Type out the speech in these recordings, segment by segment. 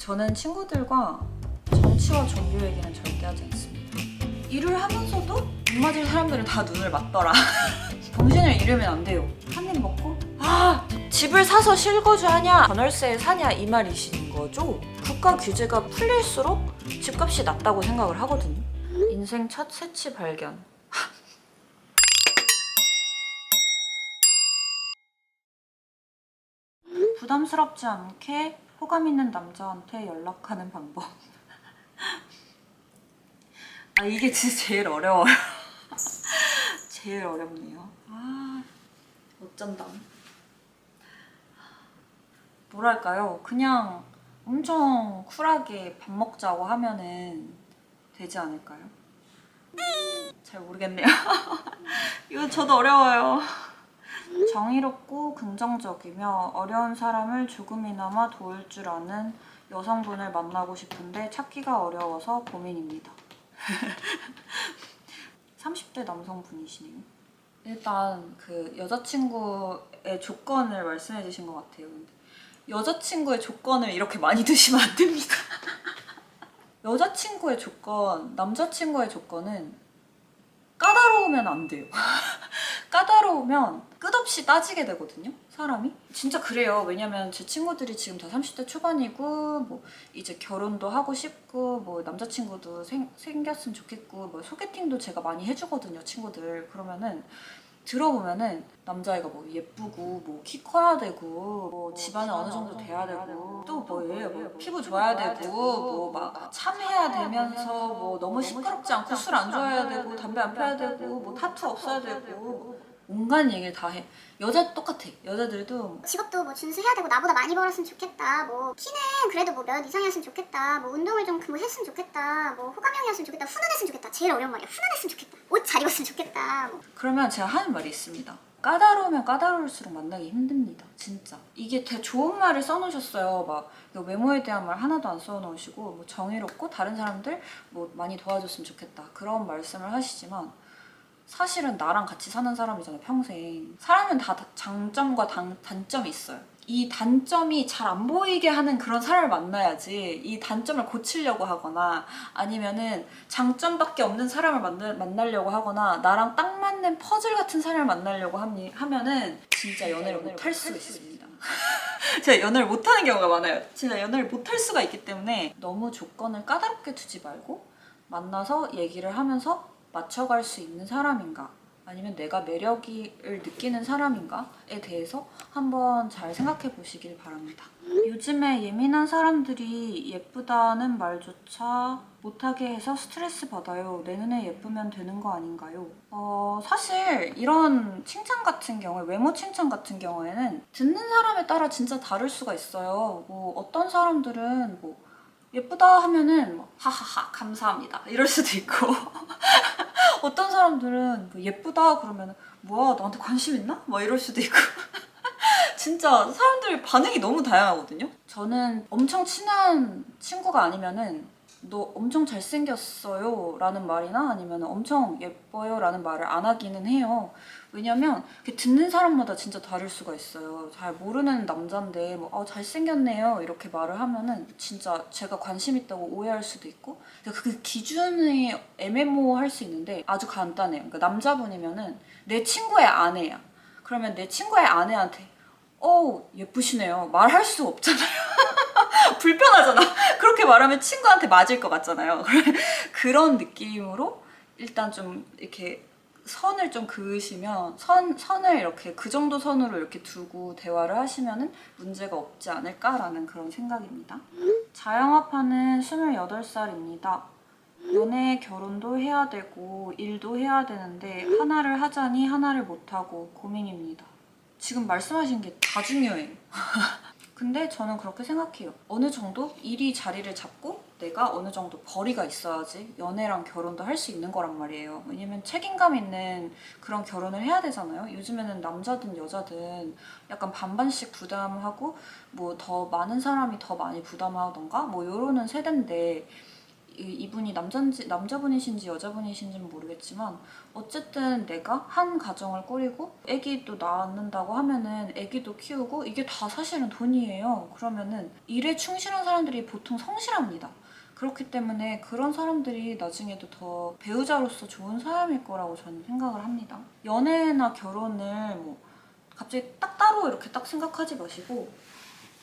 저는 친구들과 정치와 종교 얘기는 절대 하지 않습니다. 일을 하면서도 못 맞을 사람들은 다 눈을 맞더라. 정신을 잃으면 안 돼요. 한 입 먹고 집을 사서 실거주하냐 전월세에 사냐 이 말이신 거죠? 국가 규제가 풀릴수록 집값이 낮다고 생각을 하거든요. 인생 첫 새치 발견. 부담스럽지 않게 호감 있는 남자한테 연락하는 방법. 이게 진짜 제일 어려워요. 제일 어렵네요. 어쩐다. 뭐랄까요? 그냥 엄청 쿨하게 밥 먹자고 하면은 되지 않을까요? 잘 모르겠네요. 이거 저도 어려워요. 정의롭고 긍정적이며 어려운 사람을 조금이나마 도울 줄 아는 여성분을 만나고 싶은데 찾기가 어려워서 고민입니다. 30대 남성분이시네요. 일단 그 여자친구의 조건을 말씀해 주신 것 같아요. 근데 여자친구의 조건을 이렇게 많이 두시면 안 됩니다. 여자친구의 조건, 남자친구의 조건은 까다로우면 안 돼요. 까다로우면 끝없이 따지게 되거든요, 사람이. 진짜 그래요. 왜냐면 제 친구들이 지금 다 30대 초반이고 뭐 이제 결혼도 하고 싶고 뭐 남자친구도 생겼으면 좋겠고 뭐 소개팅도 제가 많이 해주거든요, 친구들. 그러면은 들어보면은 남자애가 뭐 예쁘고 뭐 키 커야 되고 뭐 집안이 어느 정도 돼야 되고 또 뭐예요, 뭐 피부 좋아야 되고 뭐 막 참해야 되면서 뭐 너무 시끄럽지 않고 술 안 좋아해야 되고 담배 안 피워야 되고 뭐 타투 없어야 되고 온갖 얘기를 다 해. 여자 똑같아. 여자들도 직업도 뭐 준수해야 되고 나보다 많이 벌었으면 좋겠다. 뭐 키는 그래도 뭐 몇 이상이었으면 좋겠다. 뭐 운동을 좀 했으면 좋겠다. 뭐 호감형이었으면 좋겠다. 훈훈했으면 좋겠다. 제일 어려운 말이야. 훈훈했으면 좋겠다. 옷 잘 입었으면 좋겠다. 뭐. 그러면 제가 하는 말이 있습니다. 까다로우면 까다로울수록 만나기 힘듭니다. 진짜. 이게 되게 좋은 말을 써놓으셨어요. 막 외모에 대한 말 하나도 안 써놓으시고 뭐 정의롭고 다른 사람들 뭐 많이 도와줬으면 좋겠다. 그런 말씀을 하시지만 사실은 나랑 같이 사는 사람이잖아요, 평생. 사람은 다 장점과 단점이 있어요. 이 단점이 잘 안 보이게 하는 그런 사람을 만나야지 이 단점을 고치려고 하거나 아니면은 장점밖에 없는 사람을 만나려고 하거나 나랑 딱 맞는 퍼즐 같은 사람을 만나려고 하면은 진짜 연애를 못할 수 있습니다. 제가 연애를 못하는 경우가 많아요. 진짜 연애를 못할 수가 있기 때문에 너무 조건을 까다롭게 두지 말고 만나서 얘기를 하면서 맞춰갈 수 있는 사람인가 아니면 내가 매력을 느끼는 사람인가에 대해서 한번 잘 생각해 보시길 바랍니다. 요즘에 예민한 사람들이 예쁘다는 말조차 못하게 해서 스트레스 받아요. 내 눈에 예쁘면 되는 거 아닌가요? 사실 이런 칭찬 같은 경우에, 외모 칭찬 같은 경우에는 듣는 사람에 따라 진짜 다를 수가 있어요. 뭐 어떤 사람들은 뭐 예쁘다 하면은 뭐 하하하 감사합니다 이럴 수도 있고 어떤 사람들은 뭐 예쁘다 그러면 뭐야 나한테 관심 있나? 막 이럴 수도 있고 진짜 사람들 반응이 너무 다양하거든요. 저는 엄청 친한 친구가 아니면은 너 엄청 잘생겼어요 라는 말이나 아니면 엄청 예뻐요 라는 말을 안 하기는 해요. 왜냐면 듣는 사람마다 진짜 다를 수가 있어요. 잘 모르는 남잔데 뭐 잘생겼네요 이렇게 말을 하면은 진짜 제가 관심 있다고 오해할 수도 있고 그 기준이 애매모호할 수 있는데 아주 간단해요. 그러니까 남자분이면은 내 친구의 아내야. 그러면 내 친구의 아내한테 예쁘시네요 말할 수 없잖아요. 불편하잖아. 그렇게 말하면 친구한테 맞을 것 같잖아요. 그런 느낌으로 일단 좀 이렇게 선을 좀 그으시면 선을 이렇게 그 정도 선으로 이렇게 두고 대화를 하시면은 문제가 없지 않을까라는 그런 생각입니다. 자영업하는 28살입니다. 연애, 결혼도 해야 되고 일도 해야 되는데 하나를 하자니 하나를 못하고 고민입니다. 지금 말씀하신 게 다 중요해요. 근데 저는 그렇게 생각해요. 어느 정도 일이 자리를 잡고 내가 어느 정도 벌이가 있어야지 연애랑 결혼도 할 수 있는 거란 말이에요. 왜냐면 책임감 있는 그런 결혼을 해야 되잖아요. 요즘에는 남자든 여자든 약간 반반씩 부담하고 뭐 더 많은 사람이 더 많이 부담하던가 뭐 이러는 세대인데 이분이 남자분이신지 여자분이신지는 모르겠지만 어쨌든 내가 한 가정을 꾸리고 아기도 낳는다고 하면은 아기도 키우고 이게 다 사실은 돈이에요. 그러면은 일에 충실한 사람들이 보통 성실합니다. 그렇기 때문에 그런 사람들이 나중에도 더 배우자로서 좋은 사람일 거라고 저는 생각을 합니다. 연애나 결혼을 뭐 갑자기 딱 따로 이렇게 딱 생각하지 마시고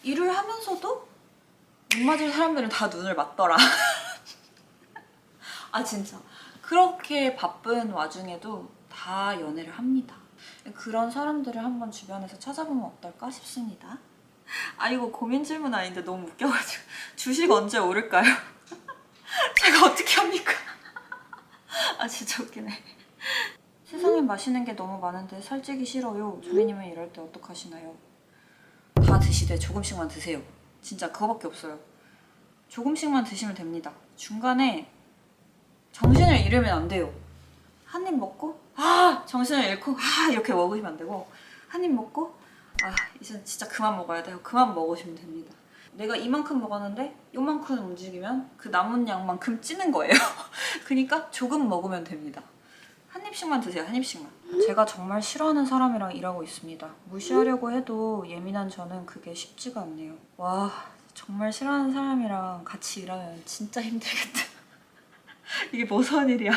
일을 하면서도 눈 맞을 사람들은 다 눈을 맞더라. 아 진짜 그렇게 바쁜 와중에도 다 연애를 합니다. 그런 사람들을 한번 주변에서 찾아보면 어떨까 싶습니다. 아 이거 고민 질문 아닌데 너무 웃겨가지고 주식 언제 오를까요? 제가 어떻게 합니까? 아 진짜 웃기네. 세상에 마시는 게 너무 많은데 살찌기 싫어요. 조리님은 이럴 때 어떡하시나요? 다 드시되 조금씩만 드세요. 진짜 그거밖에 없어요. 조금씩만 드시면 됩니다. 중간에 정신을 잃으면 안 돼요. 한 입 먹고 정신을 잃고 이렇게 먹으시면 안 되고 한 입 먹고 이제 진짜 그만 먹어야 돼요. 그만 먹으시면 됩니다. 내가 이만큼 먹었는데 요만큼 움직이면 그 남은 양만큼 찌는 거예요. 그러니까 조금 먹으면 됩니다. 한 입씩만 드세요. 한 입씩만. 제가 정말 싫어하는 사람이랑 일하고 있습니다. 무시하려고 해도 예민한 저는 그게 쉽지가 않네요. 와 정말 싫어하는 사람이랑 같이 일하면 진짜 힘들겠다. 이게 무서운 일이야.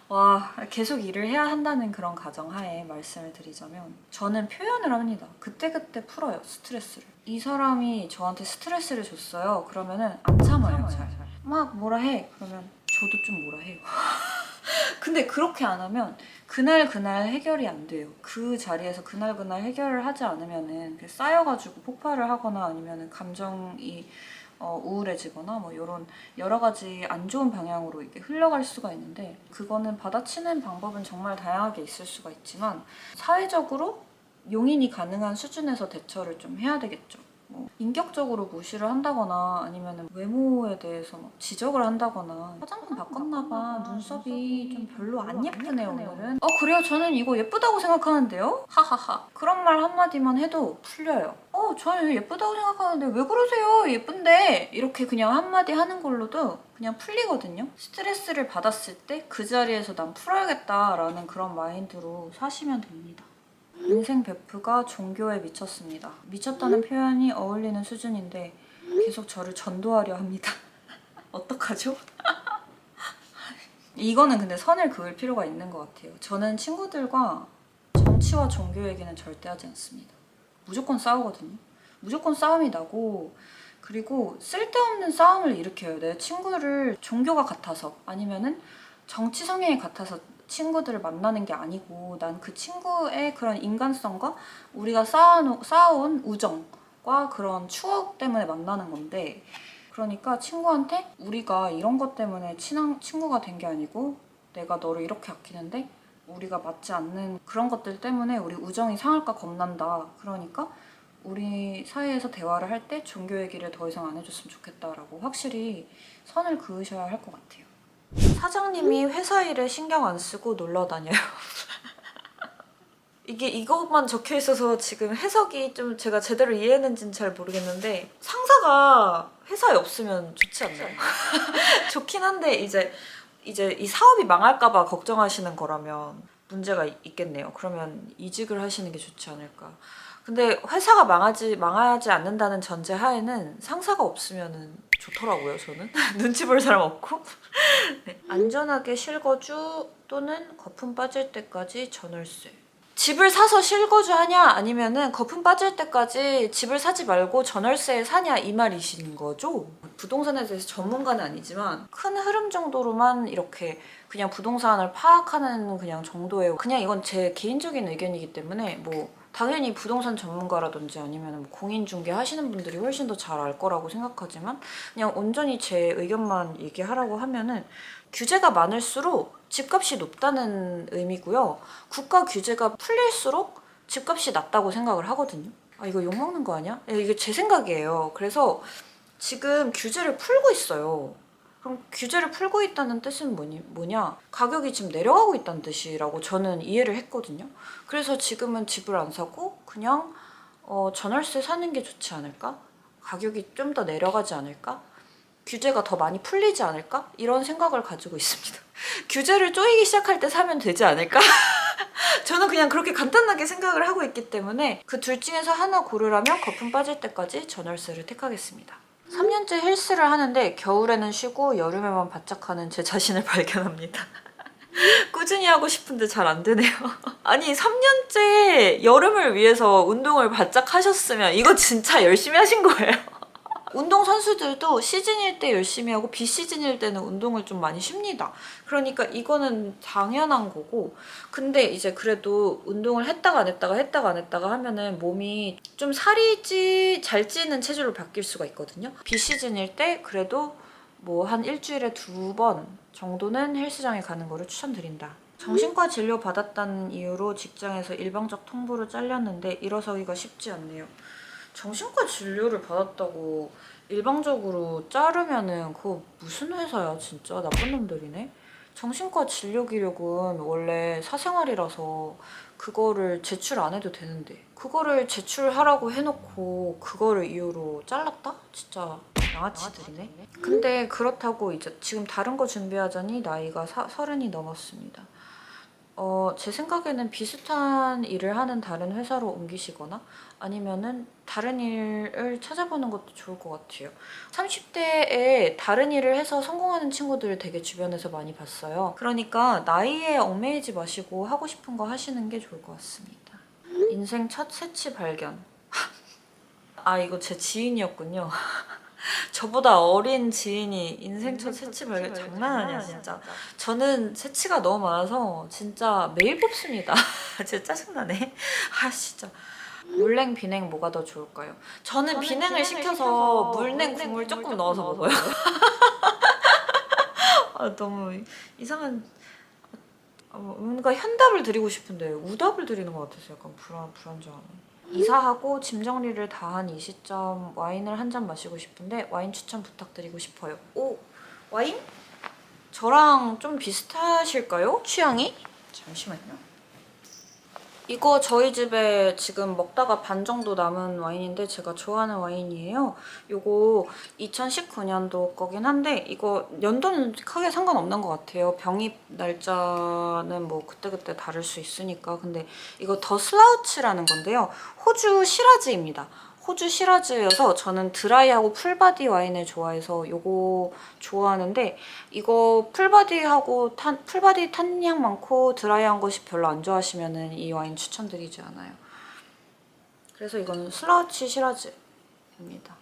와 계속 일을 해야 한다는 그런 가정하에 말씀을 드리자면 저는 표현을 합니다. 그때그때 풀어요 스트레스를. 이 사람이 저한테 스트레스를 줬어요. 그러면은 안 참아요. 잘. 막 뭐라 해. 그러면 저도 좀 뭐라 해요. 근데 그렇게 안 하면 그날 해결이 안 돼요. 그 자리에서 그날 해결을 하지 않으면은 쌓여가지고 폭발을 하거나 아니면은 감정이 우울해지거나 뭐 이런 여러 가지 안 좋은 방향으로 이렇게 흘러갈 수가 있는데 그거는 받아치는 방법은 정말 다양하게 있을 수가 있지만 사회적으로 용인이 가능한 수준에서 대처를 좀 해야 되겠죠. 뭐 인격적으로 무시를 한다거나 아니면 외모에 대해서 막 지적을 한다거나 화장품 바꿨나봐 눈썹이 좀 별로 안 예쁘네요 오늘은 그래요 저는 이거 예쁘다고 생각하는데요 하하하 그런 말 한마디만 해도 풀려요. 저는 예쁘다고 생각하는데 왜 그러세요 예쁜데 이렇게 그냥 한마디 하는 걸로도 그냥 풀리거든요. 스트레스를 받았을 때 그 자리에서 난 풀어야겠다라는 그런 마인드로 사시면 됩니다. 인생 베프가 종교에 미쳤습니다. 미쳤다는 표현이 어울리는 수준인데 계속 저를 전도하려 합니다. 어떡하죠? 이거는 근데 선을 그을 필요가 있는 것 같아요. 저는 친구들과 정치와 종교 얘기는 절대 하지 않습니다. 무조건 싸우거든요. 무조건 싸움이 나고 그리고 쓸데없는 싸움을 일으켜요. 내 친구를 종교가 같아서 아니면은 정치 성향이 같아서 친구들을 만나는 게 아니고 난 그 친구의 그런 인간성과 우리가 쌓아온 우정과 그런 추억 때문에 만나는 건데 그러니까 친구한테 우리가 이런 것 때문에 친한 친구가 된 게 아니고 내가 너를 이렇게 아끼는데 우리가 맞지 않는 그런 것들 때문에 우리 우정이 상할까 겁난다. 그러니까 우리 사이에서 대화를 할 때 종교 얘기를 더 이상 안 해줬으면 좋겠다라고 확실히 선을 그으셔야 할 것 같아요. 사장님이 회사 일에 신경 안 쓰고 놀러 다녀요. 이것만 적혀 있어서 지금 해석이 좀 제가 제대로 이해했는지는 잘 모르겠는데 상사가 회사에 없으면 좋지 않나요? 좋긴 한데 이제 이 사업이 망할까봐 걱정하시는 거라면 문제가 있겠네요. 그러면 이직을 하시는 게 좋지 않을까. 근데 회사가 망하지 않는다는 전제 하에는 상사가 없으면 좋더라고요, 저는. 눈치 볼 사람 없고. 네. 안전하게 실거주 또는 거품 빠질 때까지 전월세. 집을 사서 실거주 하냐 아니면은 거품 빠질 때까지 집을 사지 말고 전월세에 사냐 이 말이신 거죠? 부동산에 대해서 전문가는 아니지만 큰 흐름 정도로만 이렇게 그냥 부동산을 파악하는 그냥 정도의 그냥 이건 제 개인적인 의견이기 때문에 뭐 당연히 부동산 전문가라든지 아니면 뭐 공인중개 하시는 분들이 훨씬 더 잘 알 거라고 생각하지만 그냥 온전히 제 의견만 얘기하라고 하면은 규제가 많을수록 집값이 높다는 의미고요. 국가 규제가 풀릴수록 집값이 낮다고 생각을 하거든요. 이거 욕먹는 거 아니야? 이게 제 생각이에요. 그래서 지금 규제를 풀고 있어요. 그럼 규제를 풀고 있다는 뜻은 뭐냐? 가격이 지금 내려가고 있다는 뜻이라고 저는 이해를 했거든요. 그래서 지금은 집을 안 사고 그냥 전월세 사는 게 좋지 않을까? 가격이 좀 더 내려가지 않을까? 규제가 더 많이 풀리지 않을까? 이런 생각을 가지고 있습니다. 규제를 쪼이기 시작할 때 사면 되지 않을까? 저는 그냥 그렇게 간단하게 생각을 하고 있기 때문에 그 둘 중에서 하나 고르라면 거품 빠질 때까지 전월세를 택하겠습니다. 3년째 헬스를 하는데 겨울에는 쉬고 여름에만 바짝 하는 제 자신을 발견합니다. 꾸준히 하고 싶은데 잘 안 되네요. 아니 3년째 여름을 위해서 운동을 바짝 하셨으면 이거 진짜 열심히 하신 거예요. 운동 선수들도 시즌일 때 열심히 하고 비시즌일 때는 운동을 좀 많이 쉽니다. 그러니까 이거는 당연한 거고, 근데 이제 그래도 운동을 했다가 안 했다가 하면은 몸이 좀 살이 잘 찌는 체질로 바뀔 수가 있거든요. 비시즌일 때 그래도 뭐 한 일주일에 2번 정도는 헬스장에 가는 거를 추천드린다. 정신과 진료 받았다는 이유로 직장에서 일방적 통보로 잘렸는데 일어서기가 쉽지 않네요. 정신과 진료를 받았다고 일방적으로 자르면은 그거 무슨 회사야 진짜. 나쁜 놈들이네. 정신과 진료 기록은 원래 사생활이라서 그거를 제출 안 해도 되는데 그거를 제출하라고 해놓고 그거를 이유로 잘랐다? 진짜 양아치들이네. 근데 그렇다고 이제 지금 다른 거 준비하자니 나이가 30이 넘었습니다. 제 생각에는 비슷한 일을 하는 다른 회사로 옮기시거나 아니면은 다른 일을 찾아보는 것도 좋을 것 같아요. 30대에 다른 일을 해서 성공하는 친구들을 되게 주변에서 많이 봤어요. 그러니까 나이에 얽매이지 마시고 하고 싶은 거 하시는 게 좋을 것 같습니다. 인생 첫 새치 발견. 아, 이거 제 지인이었군요. 저보다 어린 지인이 인생 첫 새치 발견. 장난 아니야 진짜. 저는 새치가 너무 많아서 진짜 매일 뽑습니다. 진짜 짜증나네. 아 진짜. 물냉 비냉 뭐가 더 좋을까요? 저는 비냉을 시켜서 물냉 국물 조금 넣어서 먹어요. 아, 너무 이상한. 뭔가 현답을 드리고 싶은데 우답을 드리는 것 같아서 약간 불안정하네. 이사하고 짐 정리를 다 한 이 시점 와인을 한 잔 마시고 싶은데 와인 추천 부탁드리고 싶어요. 오! 와인? 저랑 좀 비슷하실까요? 취향이? 잠시만요. 이거 저희 집에 지금 먹다가 반 정도 남은 와인인데 제가 좋아하는 와인이에요. 이거 2019년도 거긴 한데 이거 연도는 크게 상관없는 것 같아요. 병입 날짜는 뭐 그때그때 다를 수 있으니까. 근데 이거 더 슬라우츠라는 건데요. 호주 시라즈입니다. 호주 시라즈여서 저는 드라이하고 풀바디 와인을 좋아해서 이거 좋아하는데 이거 풀바디 탄향 많고 드라이한 것이 별로 안 좋아하시면 이 와인 추천드리지 않아요. 그래서 이건 슬라우치 시라즈입니다.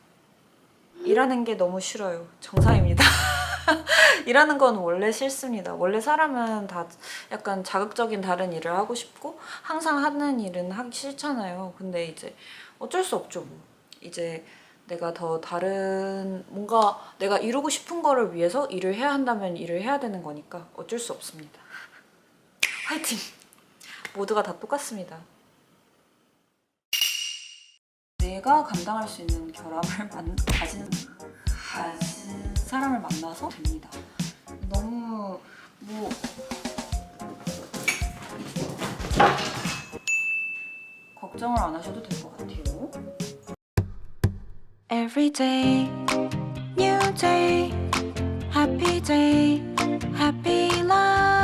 일하는 게 너무 싫어요. 정상입니다. 일하는 건 원래 싫습니다. 원래 사람은 다 약간 자극적인 다른 일을 하고 싶고 항상 하는 일은 하기 싫잖아요. 근데 이제 어쩔 수 없죠. 뭐. 이제 내가 더 다른 뭔가 내가 이루고 싶은 거를 위해서 일을 해야 한다면 일을 해야 되는 거니까 어쩔 수 없습니다. 화이팅! 모두가 다 똑같습니다. 내가 감당할 수 있는 결함을 가진 사람을 만나서 됩니다. 너무 뭐 걱정을 안 하셔도 될 것 같아요. Every day, new day, happy day, happy life.